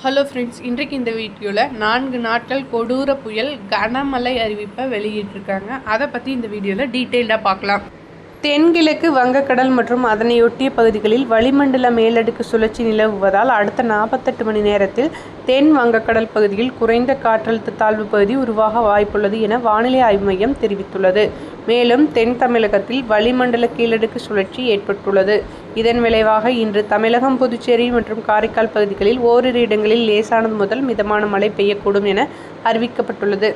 Hello friends, இன்றைக்கு இந்த வீடியோவில் 4 நாட்கள் கொடூர புயல் கனமழை அறிவிப்பை வெளியிட்டிருக்காங்க. அதை பற்றி இந்த வீடியோவில் டீட்டெயில்டாக பார்க்கலாம். தென்கிழக்கு வங்கக்கடல் மற்றும் அதனையொட்டிய பகுதிகளில் வளிமண்டல மேலடுக்கு சுழற்சி நிலவுவதால் அடுத்த 48 மணி நேரத்தில் தென் வங்கக்கடல் பகுதியில் குறைந்த காற்றழுத்த தாழ்வு பகுதி உருவாக வாய்ப்புள்ளது என வானிலை ஆய்வு மையம் தெரிவித்துள்ளது. மேலும் தென் தமிழகத்தில் வளிமண்டல கீழடுக்கு சுழற்சி ஏற்பட்டுள்ளது. இதன் விளைவாக இன்று தமிழகம், புதுச்சேரி மற்றும் காரைக்கால் பகுதிகளில் ஓரிரு இடங்களில் லேசானது முதல் மிதமான மழை பெய்யக்கூடும் என அறிவிக்கப்பட்டுள்ளது.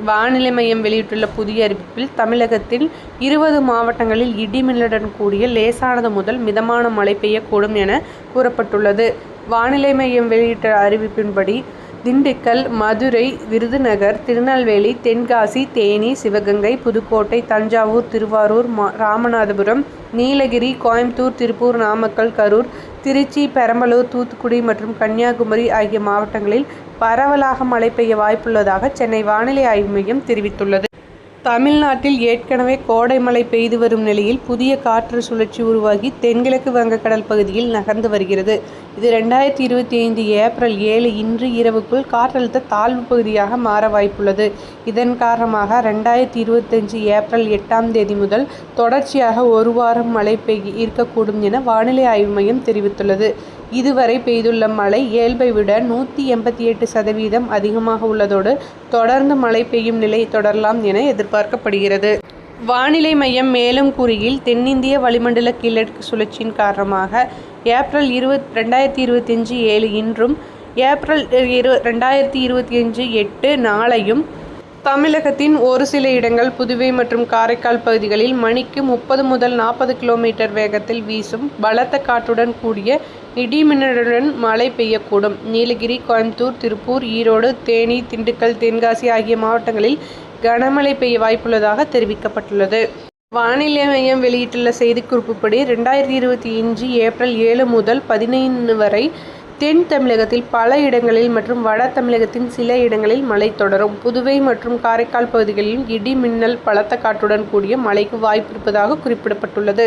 வானிலை மையம் வெளியிட்டுள்ள புதிய அறிவிப்பில் தமிழகத்தில் 20 மாவட்டங்களில் இடிமின்னலுடன் கூடிய லேசானது முதல் மிதமான மழை பெய்யக்கூடும் என கூறப்பட்டுள்ளது. வானிலை மையம் வெளியிட்ட அறிவிப்பின்படி திண்டுக்கல், மதுரை, விருதுநகர், திருநெல்வேலி, தென்காசி, தேனி, சிவகங்கை, புதுக்கோட்டை, தஞ்சாவூர், திருவாரூர், ராமநாதபுரம், நீலகிரி, கோயம்புத்தூர், திருப்பூர், நாமக்கல், கரூர், திருச்சி, பெரம்பலூர், தூத்துக்குடி மற்றும் கன்னியாகுமரி ஆகிய மாவட்டங்களில் பரவலாக மழை பெய்ய வாய்ப்புள்ளதாக சென்னை வானிலை ஆய்வு மையம் தெரிவித்துள்ளது. தமிழ்நாட்டில் ஏற்கனவே கோடை மழை பெய்து வரும் நிலையில் புதிய காற்று சுழற்சி உருவாகி தென்கிழக்கு வங்கக்கடல் பகுதியில் நகர்ந்து வருகிறது. இது 2025 ஏப்ரல் 7 இன்று இரவுக்குள் காற்றழுத்த தாழ்வு பகுதியாக மாற வாய்ப்புள்ளது. இதன் காரணமாக 2025 ஏப்ரல் 8ஆம் தேதி முதல் தொடர்ச்சியாக ஒரு வாரம் மழை இருக்கக்கூடும் என வானிலை ஆய்வு மையம் தெரிவித்துள்ளது. இதுவரை பெய்துள்ள மழை இயல்பை விட 188% அதிகமாக உள்ளதோடு தொடர்ந்து மழை பெய்யும் நிலை தொடரலாம் என எதிர்பார்க்கப்படுகிறது. வானிலை மையம் மேலும் கூறுகையில், தென்னிந்திய வளிமண்டல கீழடுக்கு சுழற்சியின் காரணமாக ஏப்ரல் 2025 7 இன்றும் ஏப்ரல் 2025 8 நாளையும் தமிழகத்தின் ஒரு சில இடங்கள், புதுவை மற்றும் காரைக்கால் பகுதிகளில் மணிக்கு 30 முதல் 40 கிலோமீட்டர் வேகத்தில் வீசும் பலத்த காற்றுடன் கூடிய இடிமின்னலுடன் மழை பெய்யக்கூடும். நீலகிரி, கோயம்புத்தூர், திருப்பூர், ஈரோடு, தேனி, திண்டுக்கல், தென்காசி ஆகிய மாவட்டங்களில் கனமழை பெய்ய வாய்ப்புள்ளதாக தெரிவிக்கப்பட்டுள்ளது. வானிலை மையம் வெளியிட்டுள்ள செய்திக்குறிப்புப்படி 2025 ஏப்ரல் 7 முதல் 15 வரை தென் தமிழகத்தில் பல இடங்களில் மற்றும் வட தமிழகத்தின் சில இடங்களில் மழை தொடரும். புதுவை மற்றும் காரைக்கால் பகுதிகளிலும் இடி மின்னல், பலத்த காற்றுடன் கூடிய மழைக்கு வாய்ப்பிருப்பதாக குறிப்பிடப்பட்டுள்ளது.